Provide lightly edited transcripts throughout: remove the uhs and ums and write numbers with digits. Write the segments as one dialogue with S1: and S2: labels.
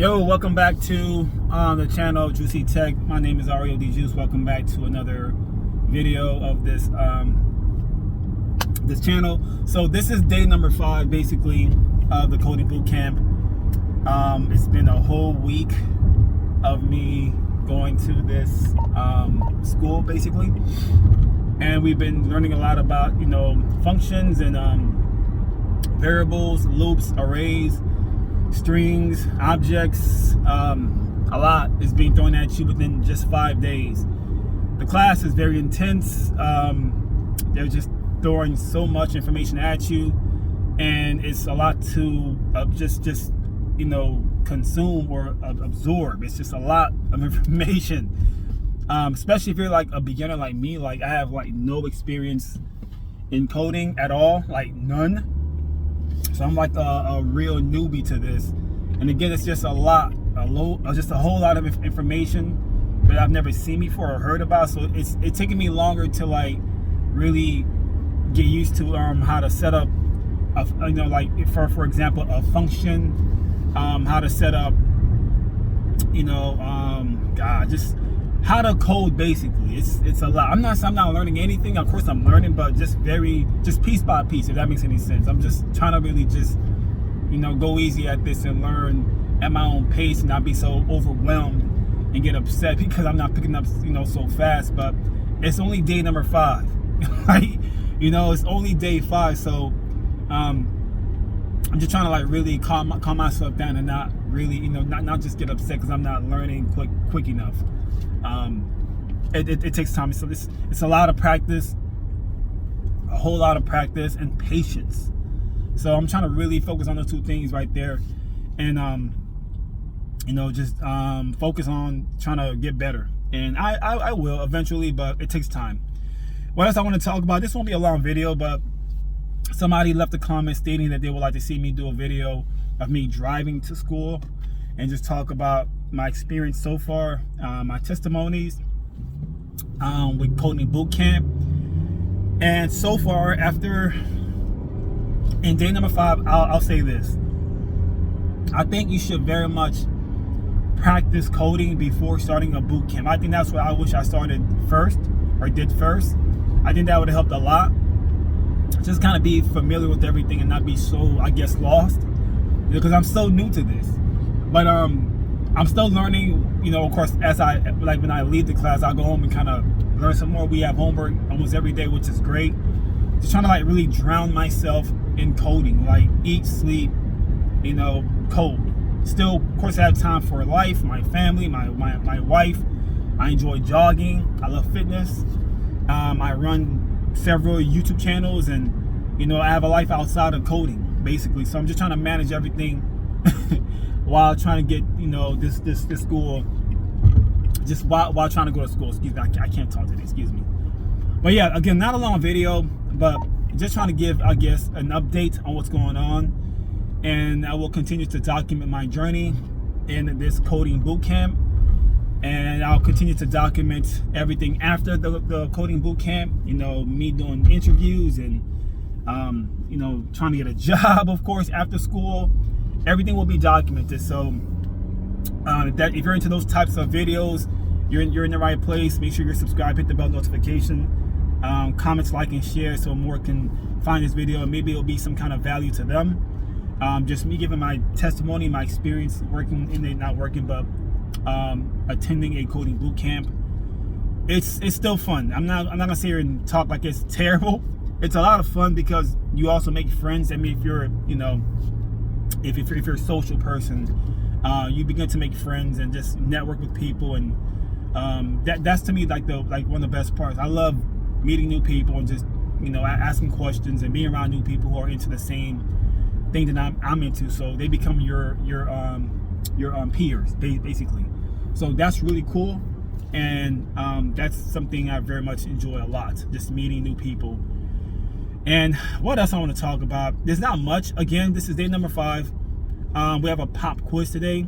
S1: Yo, welcome back to the channel Juicy Tech. My name is Ario D Juice. Welcome back to another video of this this channel. So this is day number 5 basically of the coding boot camp. It's been a whole week of me going to this school basically, and we've been learning a lot about functions and variables, loops, arrays, strings, objects. A lot is being thrown at you within just 5 days. The class is very intense. They're just throwing so much information at you, and it's a lot to just consume or absorb. It's just a lot of information, especially if you're like a beginner like me. Like I have like no experience in coding at all, like none. So I'm like a real newbie to this, and again, it's just just a whole lot of information that I've never seen before or heard about. So it's taking me longer to like really get used to how to set up like for example a function, how to set up just how to code basically. It's a lot. I'm not learning anything. Of course I'm learning, but just piece by piece, if that makes any sense. I'm just trying to really just go easy at this and learn at my own pace and not be so overwhelmed and get upset because I'm not picking up so fast. But it's only day number 5. Like it's only day 5, so I'm just trying to like really calm myself down and not really not just get upset because I'm not learning quick enough. It takes time. So it's a lot of practice, a whole lot of practice and patience. So I'm trying to really focus on those 2 things right there, and just focus on trying to get better. And I will eventually, but it takes time. What else I want to talk about? This won't be a long video, but somebody left a comment stating that they would like to see me do a video of me driving to school and just talk about my experience so far, my testimonies with coding boot camp. And so far, in day number 5, I'll say this: I think you should very much practice coding before starting a boot camp. I think that's what I wish I started first or did first. I think that would have helped a lot. Just kind of be familiar with everything and not be so, I guess, lost, because I'm so new to this. But I'm still learning, of course, when I leave the class, I'll go home and kind of learn some more. We have homework almost every day, which is great. Just trying to like really drown myself in coding, like eat, sleep, code. Still, of course, I have time for life, my family, my wife. I enjoy jogging. I love fitness. I run several YouTube channels, and I have a life outside of coding, basically. So I'm just trying to manage everything while trying to get this school, just while trying to go to school. Excuse me, I can't talk today, excuse me. But yeah, again, not a long video, but just trying to give, I guess, an update on what's going on. And I will continue to document my journey in this coding boot camp, and I'll continue to document everything after the coding boot camp. Me doing interviews and trying to get a job, of course, after school. Everything will be documented. So if you're into those types of videos, you're in the right place. Make sure you're subscribed, hit the bell notification, comments, like, and share so more can find this video, and maybe it'll be some kind of value to them. Just me giving my testimony, my experience working in it, not working, but attending a coding boot camp. It's still fun. I'm not gonna sit here and talk like it's terrible. It's a lot of fun because you also make friends. I mean, if you're if you're a social person, you begin to make friends and just network with people, and that's to me like one of the best parts. I love meeting new people and just asking questions and being around new people who are into the same thing that I'm into. So they become your peers basically. So that's really cool, and that's something I very much enjoy a lot, just meeting new people. And what else I want to talk about? There's not much. Again, this is day number 5. We have a pop quiz today.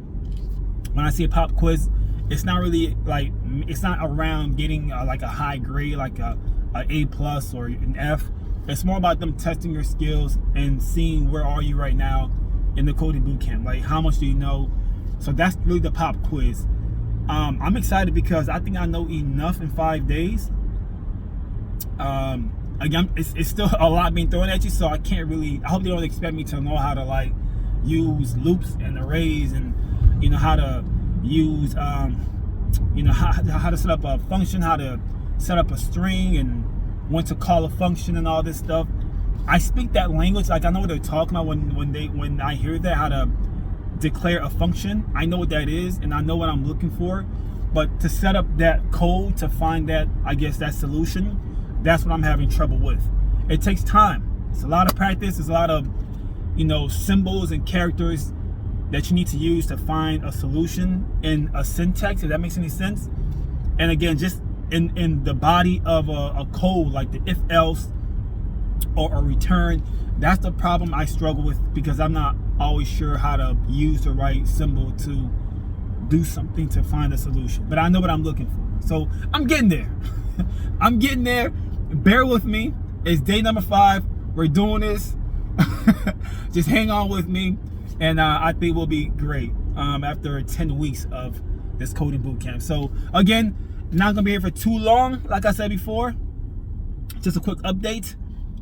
S1: When I say a pop quiz, it's not really like, it's not around getting like a high grade, like a A+ or an F. It's more about them testing your skills and seeing where are you right now in the coding boot camp. Like, how much do you know? So that's really the pop quiz. I'm excited because I think I know enough in 5 days. Again, it's still a lot being thrown at you, so I can't really, I hope they don't expect me to know how to like use loops and arrays, and you know how to use you know how to set up a function, how to set up a string, and when to call a function and all this stuff. I speak that language, like I know what they're talking about when I hear that, how to declare a function. I know what that is, and I know what I'm looking for. But to set up that code to find that, I guess, that solution, that's what I'm having trouble with. It takes time. It's a lot of practice. It's a lot of, you know, symbols and characters that you need to use to find a solution in a syntax, if that makes any sense. And again, just in the body of a code, like the if else or a return, that's the problem I struggle with, because I'm not always sure how to use the right symbol to do something to find a solution. But I know what I'm looking for. So I'm getting there. I'm getting there. Bear with me. It's day number 5. We're doing this. Just hang on with me, and I think we'll be great after 10 weeks of this coding bootcamp. So again, not gonna be here for too long, like I said before. Just a quick update,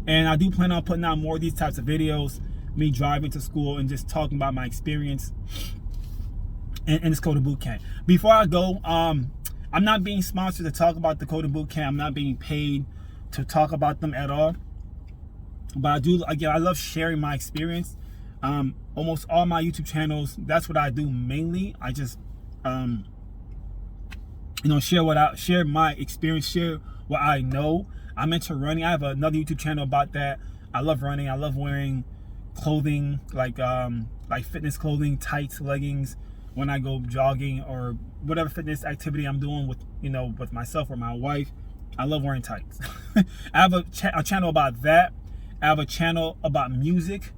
S1: and I do plan on putting out more of these types of videos, me driving to school and just talking about my experience in this coding bootcamp. Before I go, I'm not being sponsored to talk about the coding bootcamp. I'm not being paid to talk about them at all. But I do, again, I love sharing my experience. Almost all my YouTube channels, that's what I do mainly. I just, you know, share my experience, share what I know. I'm into running. I have another YouTube channel about that. I love running. I love wearing clothing, like fitness clothing, tights, leggings, when I go jogging or whatever fitness activity I'm doing with, you know, with myself or my wife. I love wearing tights. I have a channel about that. I have a channel about music.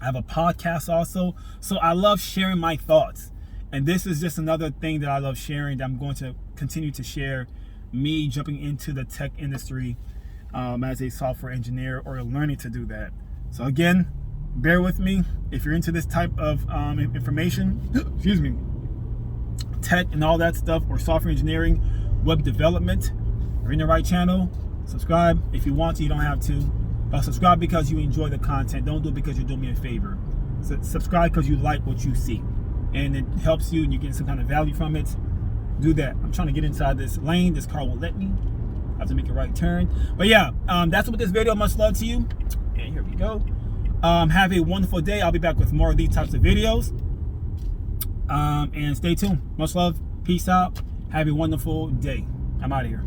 S1: I have a podcast also. So I love sharing my thoughts. And this is just another thing that I love sharing, that I'm going to continue to share, me jumping into the tech industry as a software engineer, or learning to do that. So again, bear with me. If you're into this type of information, excuse me, tech and all that stuff, or software engineering, web development, you're in the right channel. Subscribe if you want to. You don't have to. Subscribe because you enjoy the content. Don't do it because you're doing me a favor. So subscribe because you like what you see, and it helps you and you get some kind of value from it. Do that. I'm trying to get inside this lane. This car won't let me. I have to make a right turn. But yeah, that's what this video. Much love to you. And here we go. Have a wonderful day. I'll be back with more of these types of videos. And stay tuned. Much love. Peace out. Have a wonderful day. I'm out of here.